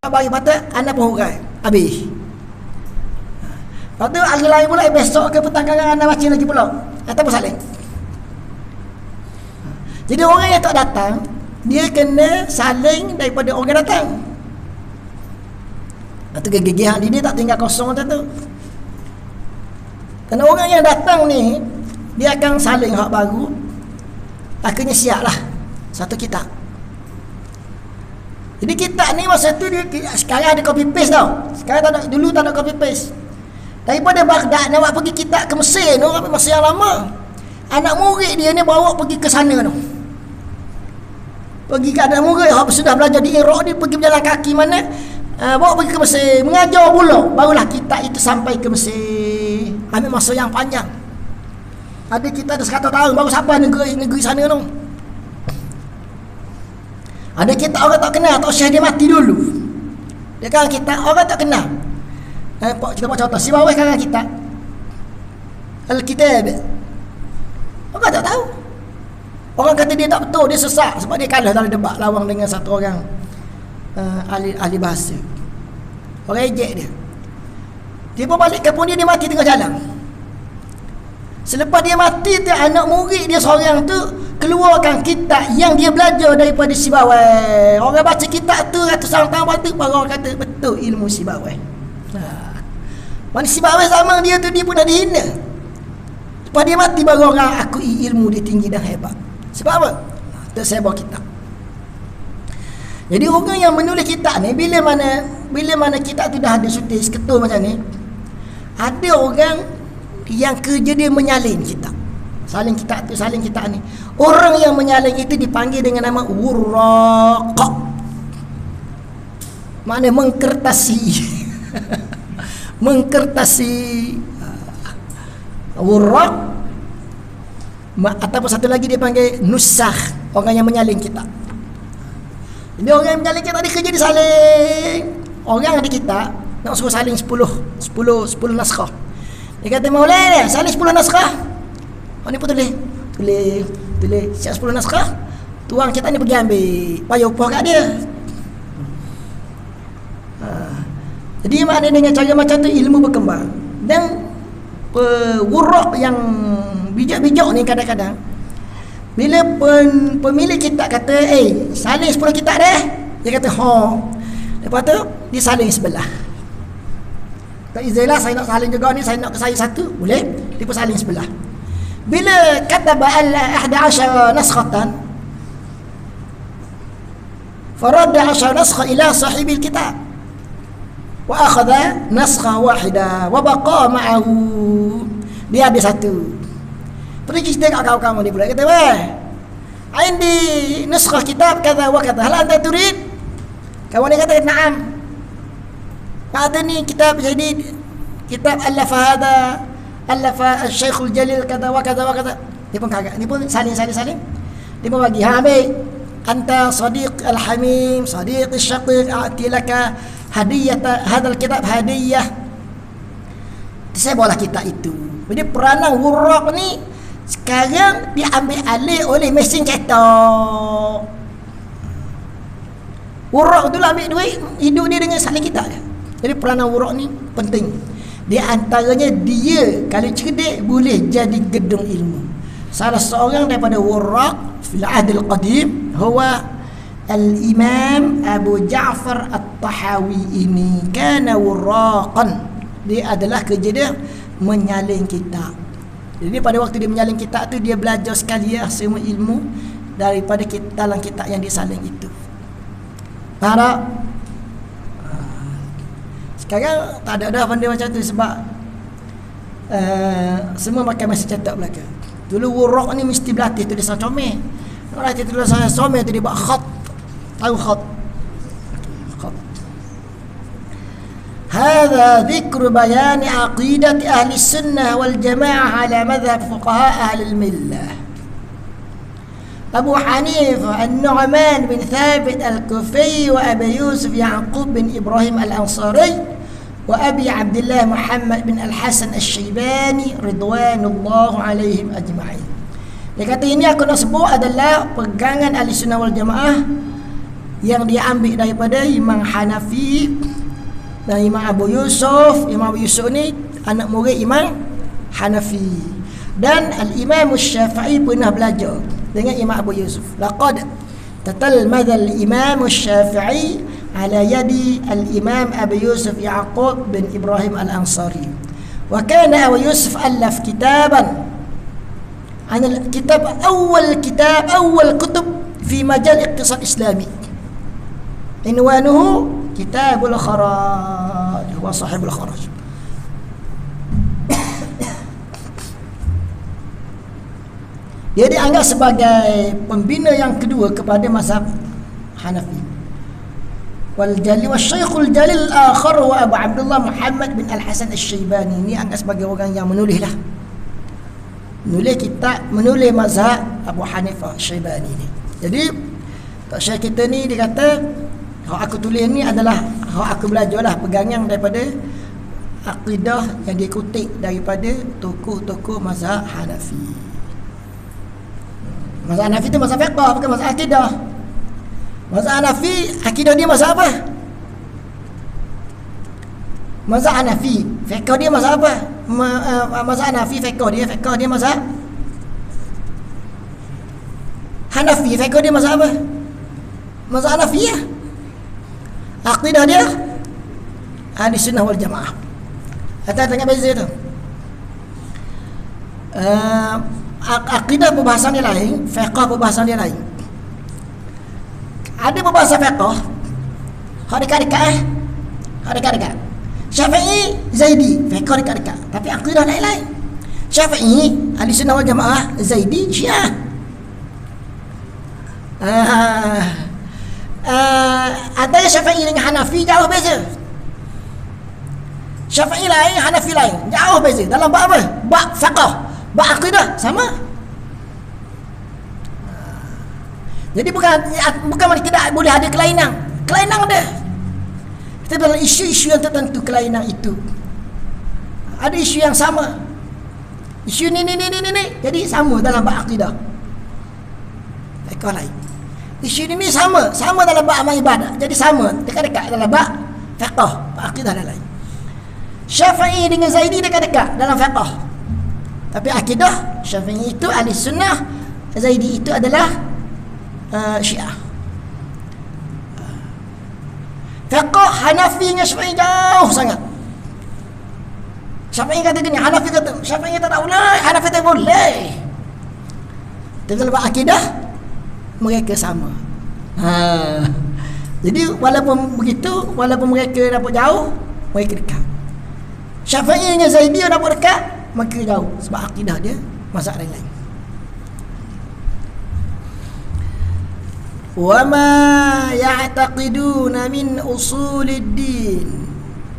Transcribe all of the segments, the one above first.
bagi patah anak pun hurai habis. Lepas tu hari lain pula besok ke petang anak baca lagi pula atau bersaling. Jadi orang yang tak datang dia kena saling daripada orang datang. Lepas tu gigihan dia tak tinggal kosong tu. Kerana orang yang datang ni dia akan saling hak baru. Akhirnya siap lah satu kitab. Jadi kitab ni masa tu dia, sekarang ada copy paste tau. Sekarang tak ada, dulu tak ada copy paste. Daripada Baghdad nak buat pergi kitab ke Mesir tu, masa yang lama. Anak murid dia ni bawa pergi ke sana tu. Pergi ke anak murid yang sudah belajar di Iraq dia pergi berjalan kaki mana, bawa pergi ke Mesir, mengajar pula. Barulah kitab itu sampai ke Mesir. Ambil masa yang panjang. Ada kita ada 100 tahun baru sampai negeri sana tu. Ada kita orang tak kenal, tak usah dia mati dulu. Dia kan kita orang tak kenal. Kita buat contoh, si bawah kan kita Al-Kitab. Orang tak tahu. Orang kata dia tak betul, dia sesat sebab dia kalah dalam debat lawang dengan satu orang ahli bahasa. Orang ejek dia. Dia pun balik kampung dia mati tengah jalan. Selepas dia mati tu anak murid dia seorang tu keluarkan kitab yang dia belajar daripada si bawah. Orang baca kitab tu ratusan tahun lepas tu baru orang kata betul ilmu si bawah. Mana si bawah zaman dia tu dia pun dah dihina. Lepas dia mati baru orang akui ilmu dia tinggi dan hebat. Sebab apa? Tu saya bawa kitab. Jadi orang yang menulis kitab ni bila mana kitab tu dah ada sutis ketul macam ni, ada orang yang kerja dia menyalin kitab. Salin kitab ni. Orang yang menyalin itu dipanggil dengan nama wurraq. Maknanya mengkertasi. Mengkertasi. Wurraq. Ataupun satu lagi dia panggil nusakh. Orang yang menyalin kitab. Jadi orang yang menyalin kitab dia kerja disalin. Orang ada kitab nak suruh salin 10 naskah. Dia kata Maulana salin 10 naskah. Oh ni pun tulis siap 10 naskah. Tuang kita ni pergi ambil, bayar upah kat dia. Jadi maknanya dengan cara macam tu ilmu berkembang. Dan wurraq yang bijak-bijak ni kadang-kadang bila pemilik kitab kata salin 10 kitab dah, dia kata lepas tu dia salin sebelah. Tak izinlah saya nak salin juga ni, saya nak ke saya satu, boleh? Dia pun salin sebelah. Bila kataba al-11 naskhatan faradda 10 naskha ila sahibil kitab wa akhadha naskha wahida wa baqa ma'ahu. Dia ada satu. Pergi cerita kat kawan-kawan dia pula, kata indi naskha kitab kadha wa kadha, hal anta turid? Kawan dia kata na'am. Kata ni kitab jadi kitab alafa al-Syekhul Jalil kata wa kata. Dia pun kagak. Dia pun saling. Dia pun bagi ambil. Anta sadiq al-hamim, sadiq al-syaqiq, a'ti laka hadiyata hadzal kitab hadiyah. Saya bawalah kitab itu. Jadi peranan wurraq ni sekarang diambil alih oleh mesin cetak. Wurraq tu lah ambil duit, hidup dia dengan salin kitab dia. Jadi peranan wurraq ni penting. Di antaranya dia kalau cerdik boleh jadi gedung ilmu. Salah seorang daripada wurraq fil ahdil qadim huwa al-Imam Abu Ja'far At-Tahawi. Ini kana wurraqan. Dia adalah kerja dia menyalin kitab. Jadi pada waktu dia menyalin kitab tu dia belajar sekali semua ilmu daripada dalam kitab yang disalin itu. Faham tak? Sekarang tak ada dah benda macam tu sebab semua pakai mesin cetak belaka. Dulu wurraq ni mesti berlatih tulisan comel. Nak latih tulisan comel tu dia buat khat. Tahu khat? Hadha dhikru bayani aqidati ahli sunnah wal jamaah ala madhab fuqaha ahli al-millah. Abu Hanifah An-Nu'man bin Thabit Al-Kufi wa Abu Yusuf Ya'qub bin Ibrahim Al-Ansari wa Abi Abdullah Muhammad bin Al-Hasan Al-Shaybani ridwanullahu alaihim ajma'in. Dia kata ini aku nak sebut adalah pegangan Ahli Sunnah wal Jamaah yang dia ambil daripada Imam Hanafi dan Imam Abu Yusuf. Imam Abu Yusuf ni anak murid Imam Hanafi, dan Al-Imam Syafi'i pernah belajar dengan Imam Abu Yusuf. Laqad tatalmadha Al-Imam Syafi'i ala yadi Al-Imam Abu Yusuf Ya'qub bin Ibrahim Al-Ansari, wa kana Abu Yusuf alaf kitaban عن الكتاب أول كتب في مجال الاقتصاد الإسلامي، عنوانه كتاب الخراج، هو صاحب الخراج. Dia dianggap sebagai pembina yang kedua kepada mazhab Hanafi. Syaikhul Jalil al-akhar wa Abu Abdullah Muhammad bin Al-Hasan Al-Syaibani. Ini anggap sebagai orang yang menulis menulis mazhab Abu Hanifah Syaibani ni. Jadi tak syekh kita ni dia kata, hak aku tulis ni adalah hak aku belajarlah pegangan daripada akidah yang dia kutip daripada tokoh-tokoh mazhab Hanafi. Mazhab Hanafi tu mazhab fiqh, bukan mazhab akidah. Mazhab Hanafi akidah dia mazhab apa? Mazhab Hanafi fiqh dia mazhab apa? Mazhab Hanafi fiqh dia mazhab Hanafi, fiqh dia mazhab apa? Mazhab Hanafiyah. Akidah dia Ahli Sunnah wal Jamaah. Kita tengok beza tu. Akidah perbahasan dia lain, fiqh perbahasan dia lain. Ada perbahasan fiqh hak dekat-dekat. Syafi'i, Zaidi, fiqh dekat-dekat, tapi akidah lain-lain. Syafi'i, Ahli Sunnah wal Jamaah, Zaidi, Syiah. Ada Syafi'i dengan Hanafi jauh beza. Syafi'i lain, Hanafi lain, jauh beza. Dalam bab apa? Bab fiqh, bab akidah sama. Jadi bukan tidak boleh ada kelainan ada. Kita dalam isu-isu yang tertentu kelainan itu. Ada isu yang sama. Isu ni. Jadi sama dalam bab akidah. Fiqh lain. Isu ni sama dalam bab amal ibadah. Jadi sama dekat-dekat dalam bab fiqh, bab akidah dan lain. Syafi'i dengan Zaidi dekat-dekat dalam fiqh. Tapi akidah Syafi'i itu Ahli Sunnah, Zaidi itu adalah Syiah. Fiqh Hanafi dengan Syafi'i jauh sangat. Syafi'i kata gini, Hanafi kata, Syafi'i kata tak boleh, Hanafi kata boleh. Tapi dalam akidah mereka sama. Jadi walaupun begitu, walaupun mereka dapat jauh, mereka dekat. Syafi'i dengan Zaidi dapat dekat, mereka jauh sebab akidah dia mazhab lain. وَمَا يَعْتَقِدُونَ مِنْ أُصُولِ الدِّينِ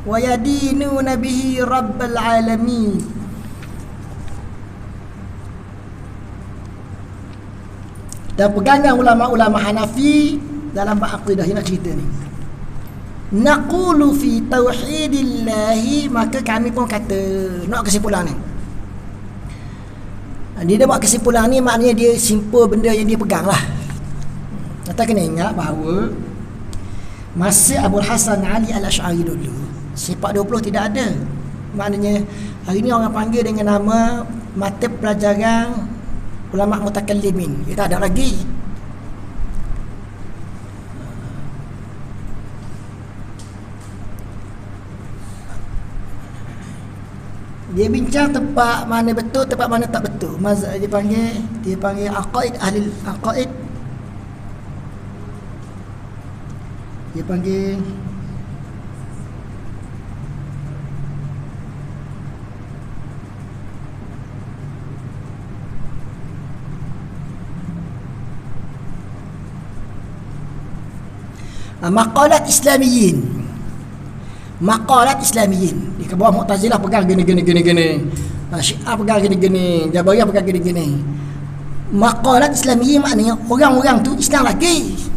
وَيَدِينُونَ بِهِ رَبَّ الْعَالَمِينَ. Dan pegangan ulama-ulama Hanafi dalam bab akidah ini nak cerita ni. Naqulu fi tauhidillahi, maka kami pun kata, nak kesimpulan ni. Dia buat kesimpulan ni maknanya dia simpul benda yang dia pegang lah. Kita kena ingat bahawa masa Abul Hasan Ali Al-Asy'ari dulu sifat 20 tidak ada. Maknanya hari ni orang panggil dengan nama mata pelajaran ulama mutakallimin. Dia tak ada lagi. Dia bincang tempat mana betul, tempat mana tak betul. Mazhab dia panggil aqaid ahli aqaid. Dia panggil maqalat Islamiyin. Maqalat Islamiyin. Di bawah Mu'tazilah pegang gini. Syiah pegang gini. Jabariyah pegang gini. Maqalat Islamiyin maknanya orang-orang tu Islam lagi.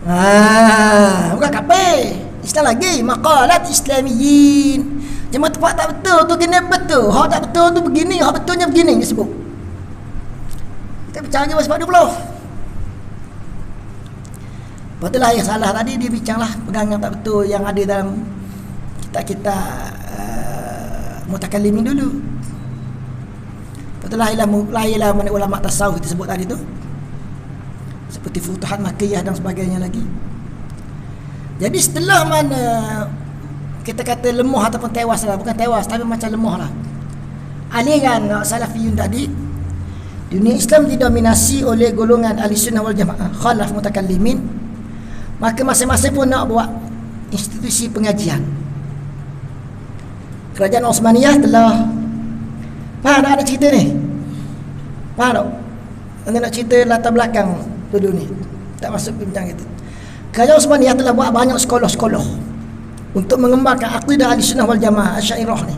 Bukan kafir, Islam lagi. Maqalat Islamiyin. Cuma tempat tak betul tu kena betul. Hak tak betul tu begini, hak betulnya begini dia sebut. Kita bicara sebab 20. Betul lah yang salah tadi dia bincanglah pegangan tak betul yang ada dalam kita mutakallimin dulu. Betul lah ialah mana ulama tasawuf disebut tadi tu. Seperti Futuhat Makkiyah dan sebagainya lagi. Jadi setelah mana kita kata lemah ataupun tewas lah, bukan tewas tapi macam lemah lah, aliran salafiyun tadi, dunia Islam didominasi oleh golongan ahli sunnah wal jamaah khalaf mutakallimin, maka masing-masing pun nak buat institusi pengajian. Kerajaan Osmaniyah telah faham tak ada cerita ni? Faham tak? Anda nak cerita latar belakang dulu ni, tak masuk bincang itu. Kerajaan Osmaniyah telah buat banyak sekolah-sekolah untuk mengembangkan akidah ahli sunnah wal jamaah Asy'ariyah ni.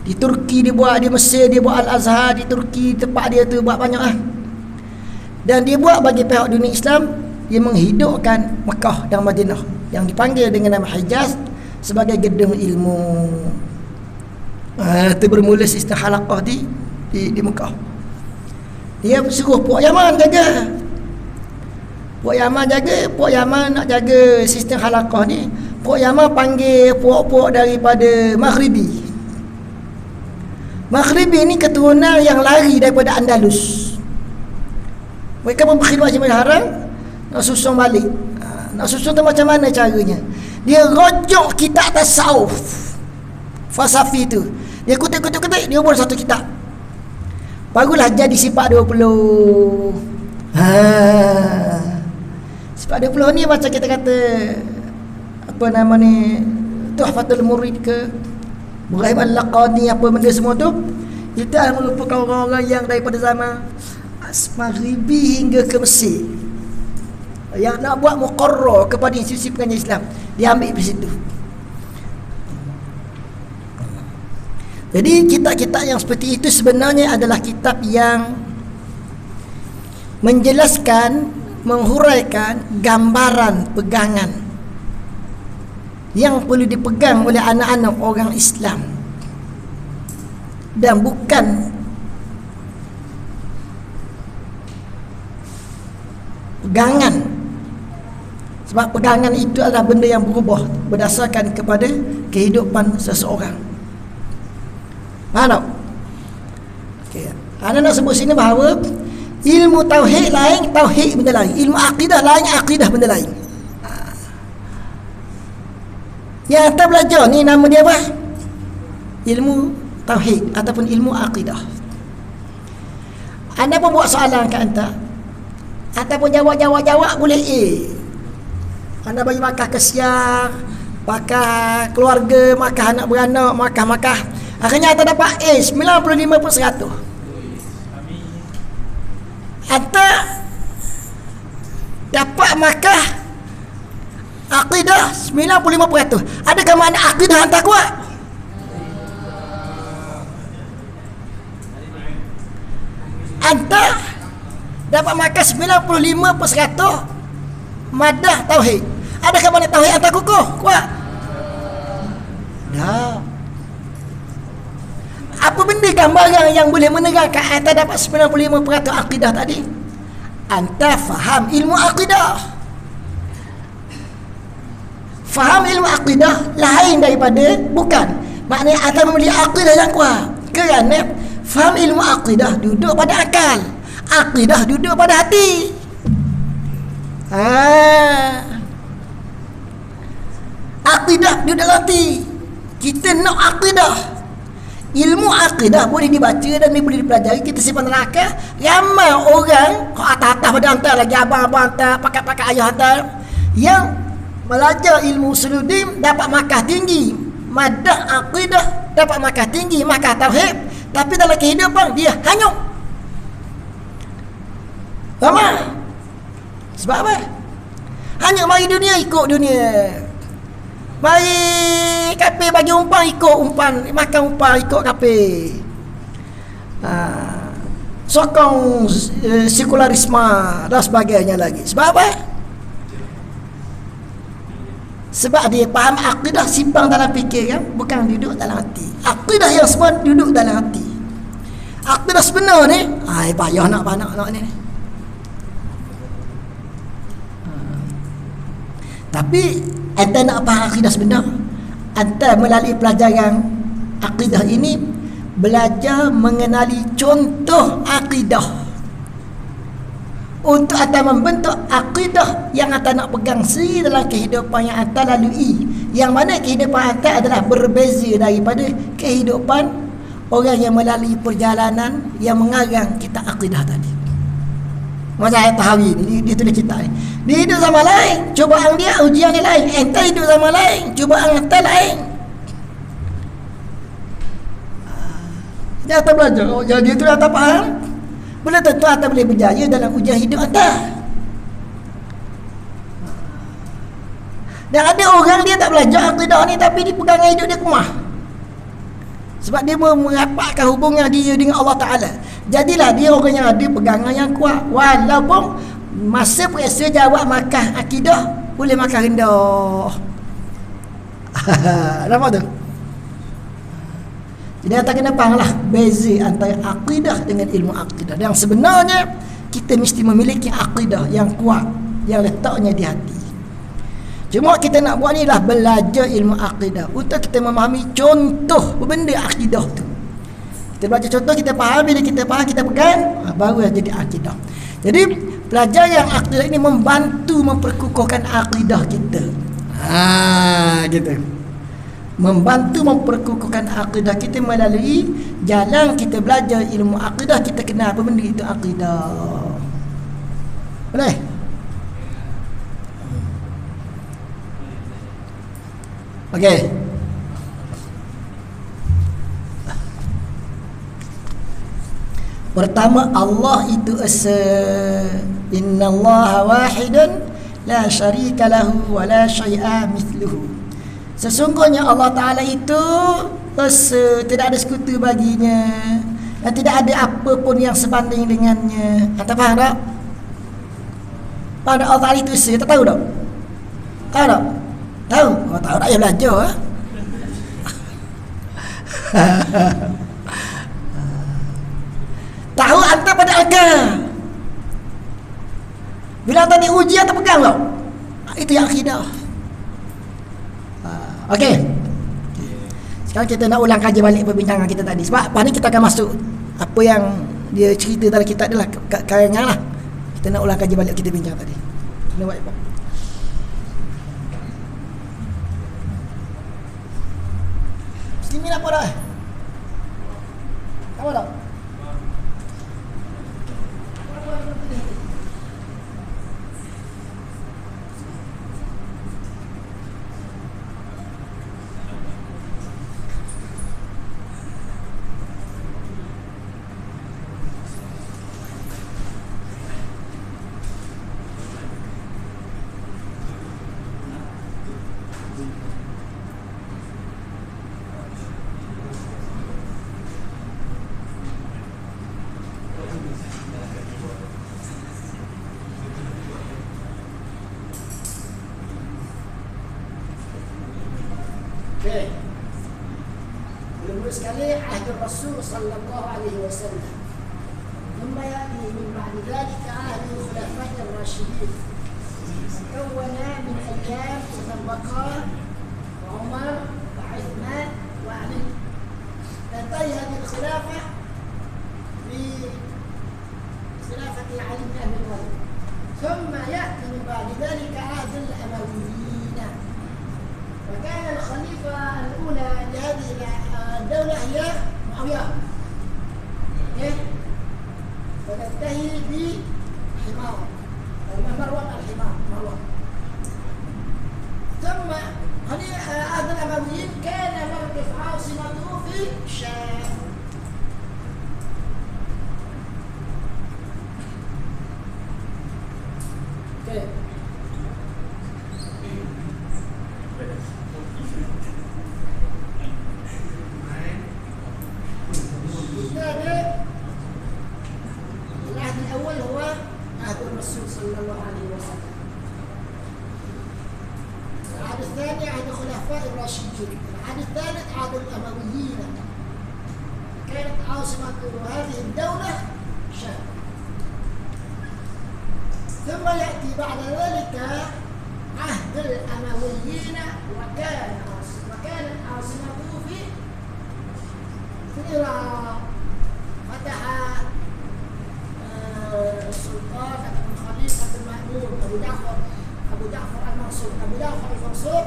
Di Turki dia buat, di Mesir dia buat, Al-Azhar di Turki tempat dia tu buat banyak lah. Dan dia buat bagi pihak dunia Islam, dia menghidupkan Mekah dan Madinah yang dipanggil dengan nama Hijaz sebagai gedung ilmu. Itu bermula sistem halaqah di Mekah. Dia suruh Puak Yaman jaga. Puak Yaman nak jaga sistem halaqah ni. Puak Yaman panggil puak-puak daripada Maghribi. Maghribi ni keturunan yang lari daripada Andalus. Mereka pun berkhidmat di Masjidil Haram, nak susun balik. Nak susun tu macam mana caranya? Dia rojok kitab tasawuf falsafi tu. Dia kutip-kutip, dia buat satu kitab. Barulah jadi sifat 20. Sifat 20 ni macam kita kata apa nama ni, Tuhfatul Murid ke Ibrahim Al-Laqani, apa benda semua tu, kita merupakan orang-orang yang daripada zaman Maghribi hingga ke Mesir yang nak buat muqarrar kepada institusi pengajian Islam, dia ambil di situ. Jadi kitab-kitab yang seperti itu sebenarnya adalah kitab yang menjelaskan, menghuraikan gambaran pegangan yang perlu dipegang oleh anak-anak orang Islam, dan bukan pegangan. Sebab pegangan itu adalah benda yang berubah berdasarkan kepada kehidupan seseorang. Faham tak? Okay. Anda nak sebut sini bahawa ilmu tauhid lain, tauhid benda lain. Ilmu akidah lain, akidah benda lain. Yang anda belajar ni nama dia apa? Ilmu tauhid ataupun ilmu akidah. Anda pun buat soalan kat anda, anda pun jawab boleh A. Anda bagi makan kesiang, makan keluarga, makan anak beranak, makan. Akhirnya anda dapat A 95%. Anda dapat makan akidah 95%. Adakah makna akidah anda kuat? Anda dapat makan 95% madah tauhid. Adakah makna tauhid anda kukuh? Kuat? Tak. Apa benda gambaran yang boleh menerangkan anda dapat 95% akidah tadi? Anda faham ilmu akidah. Faham ilmu akidah lain daripada bukan. Maknanya anda memiliki akidah yang kuat. Kerana faham ilmu akidah duduk pada akal, akidah duduk pada hati. Akidah duduk dalam hati. Kita nak akidah. Ilmu akidah boleh dibaca dan boleh dipelajari. Kita simpan neraka. Ramai orang atas-atas pada hantar lagi, abang-abang hantar, pakat-pakat ayah hantar, yang belajar ilmu usuluddin dapat markah tinggi, madah akidah dapat markah tinggi, markah tauhid, tapi dalam kehidupan dia hanyut. Ramai. Sebab apa? Hanyut mari dunia, ikut dunia. Mari kafir bagi umpan, ikut umpan, makan umpan ikut kafir. Sokong sekularisme dan sebagainya lagi. Sebab apa? Sebab dia faham akidah simpang dalam fikir kan, bukan duduk dalam hati. Akidah yang semua duduk dalam hati. Akidah sebenar ni, payah nak ni. Tapi anda nak faham akidah sebenar, anda melalui pelajaran akidah ini belajar mengenali contoh akidah untuk anda membentuk akidah yang anda nak pegang sendiri dalam kehidupan yang anda lalui, yang mana kehidupan anda adalah berbeza daripada kehidupan orang yang melalui perjalanan yang mengarang kitab akidah tadi. Masa ayat Tahawi ni, dia tulis kitab ni. Dia hidup zaman lain, cubaan dia, ujian dia lain. Enta hidup zaman lain, cubaan enta lain. Dia tak belajar. Jadi dia tu dah tak faham. Belum tentu anda boleh berjaya dalam ujian hidup anda. Dan ada orang dia tak belajar akidah ni, tapi dia pegangan hidup dia kemah. Sebab dia merapatkan hubungan dia dengan Allah Ta'ala. Jadilah dia orang yang ada pegangan yang kuat. Walaupun masa periksa jawab makan akidah, boleh makan rendah. Nampak tu? Jadi kita kena faham lah beza antara akidah dengan ilmu akidah. Dan sebenarnya kita mesti memiliki akidah yang kuat, yang letaknya di hati. Cuma kita nak buat ni lah belajar ilmu akidah untuk kita memahami contoh benda akidah tu. Kita belajar contoh, kita faham, bila kita faham, kita pegang, baru jadi akidah. Jadi pelajaran akidah ini membantu memperkukuhkan akidah kita. Gitu. Membantu memperkukuhkan akidah kita melalui jalan kita belajar ilmu akidah. Kita kenal apa benda itu akidah. Boleh? Okey. Pertama, Allah itu esa. Innallaha wahidun la syarika lahu wa la syai'a mithluhu. Sesungguhnya Allah Ta'ala itu esa, tidak ada sekutu baginya, dan tidak ada apa pun yang sebanding dengannya. Anda faham tak? Faham tak Allah Ta'ala itu esa? Tak tahu tak? Tahu tak? Tahu? Oh, tahu tak? Ya belajar. Tahu anda pada akal. Bila anda diuji, anda pegang tak? Itu yang akidah. Okey. Sekarang kita nak ulang kaji balik perbincangan kita tadi. Sebab lepas ni kita akan masuk apa yang dia cerita dalam kitab dia lah, karangan lah. Kita nak ulang kaji balik kita bincang tadi. Kena buat apa? Muslimin apa dah? Apa dah? Okay. Mula-mula sekali ahd Rasul sallallahu alaihi wasallam. ثم يأتي من بعد ذلك عهد الخلفاء الراشدين تكون من أيام أبو وعمر وعثمان وعلي. تنتهي هذه الخلافة بخلافة علي بن أبي طالب. ثم يأتي من بعد ذلك عهد الأمويين. وكان الخليفة الأولى لهذه الدولة هي معاوية. وتنتهي بحمار مروان الحمار مروان. ثم عهد الأمويين كان مركز عاصمته في الشام. العهد الأول هو عهد الرسول صلى الله عليه وسلم. العهد الثاني عهد الخلفاء الراشدين. العهد الثالث عهد الأمويين. كانت عاصمة هذه الدولة شام. ثم يأتي بعد ذلك عهد الأمويين وكانت عاصمته في العراق. فتح السلطان الخليفة المأمون أبو جعفر المنصور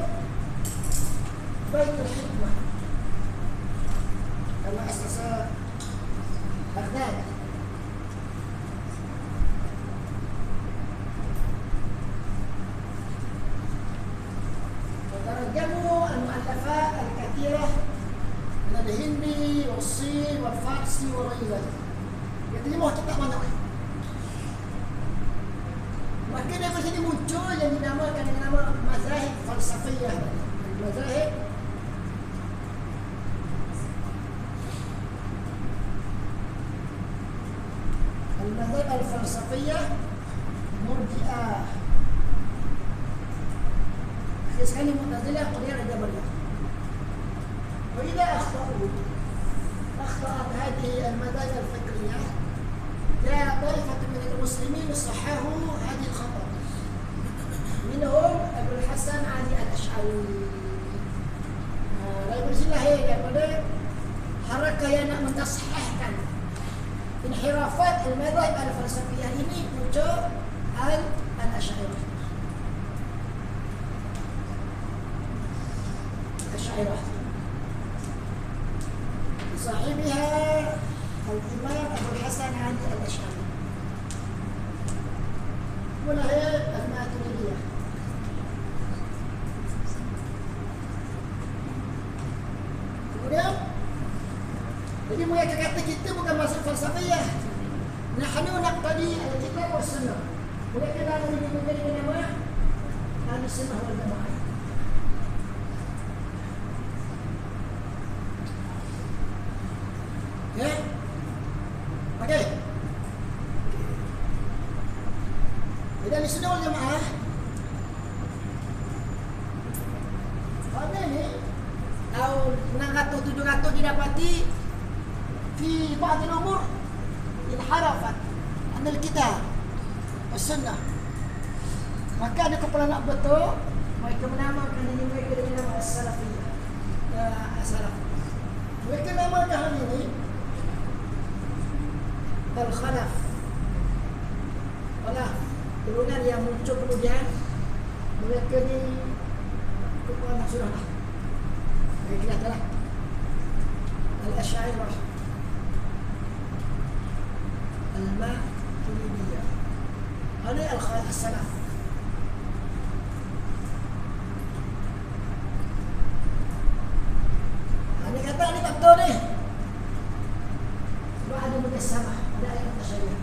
بيت الحكمة كما أسس بغداد. وترجموا المؤلفات الكثيرة من الهندي والصين والفارسي وغير ذلك. Terjemah kitab banyak. Maka dari sini muncul yang dinamakan dengan nama mazahib falsafiyah. Mazahib المذاهب الفلسفية مرجئة. sekali Mu'tazilah, Qadariyah, Jabariyah. وإذا أخطأت هذه المذاهب الفكرية جاء طائفة من المسلمين صححوا هذه الخطأ، منهم أبو الحسن علي الأشعري. Lalu bersilah daripada harakah yang nak mentasihkan inhirafat al-madhhab al-falsafiyah ini muncul al-Asy'ariyah. صاحبها الإمام أبو الحسن علي الأشعري، وله الماتريدية. Kemudian, jadi mereka kata kita bukan masuk falsafiyah. Nahnu naqtadi al-kitab wa sunnah. Mereka dah menjadi nama Ahlus Sunnah wal Jamaah. Ya, okey. Jadi Ahlus Sunnah wal Jamaah, pada ni tahun 600-700 didapati fi ba'd al-umur inharafat an al-kitab was-sunnah. Maka ada kepala nak betul, mereka menamakan diri mereka dengan nama as-salafiyah. As-salaf. Mereka namakan hal ini al-khalaf. Turunan yang muncul kemudian mereka ni kepala nak surah lah. Mereka katalah al-Asy'ariyah, al-Maturidiyah. Ini al-Salaf. Ini kata ni tak betul ni. Sebab ada mukasamah, ada ayat tasyariyah.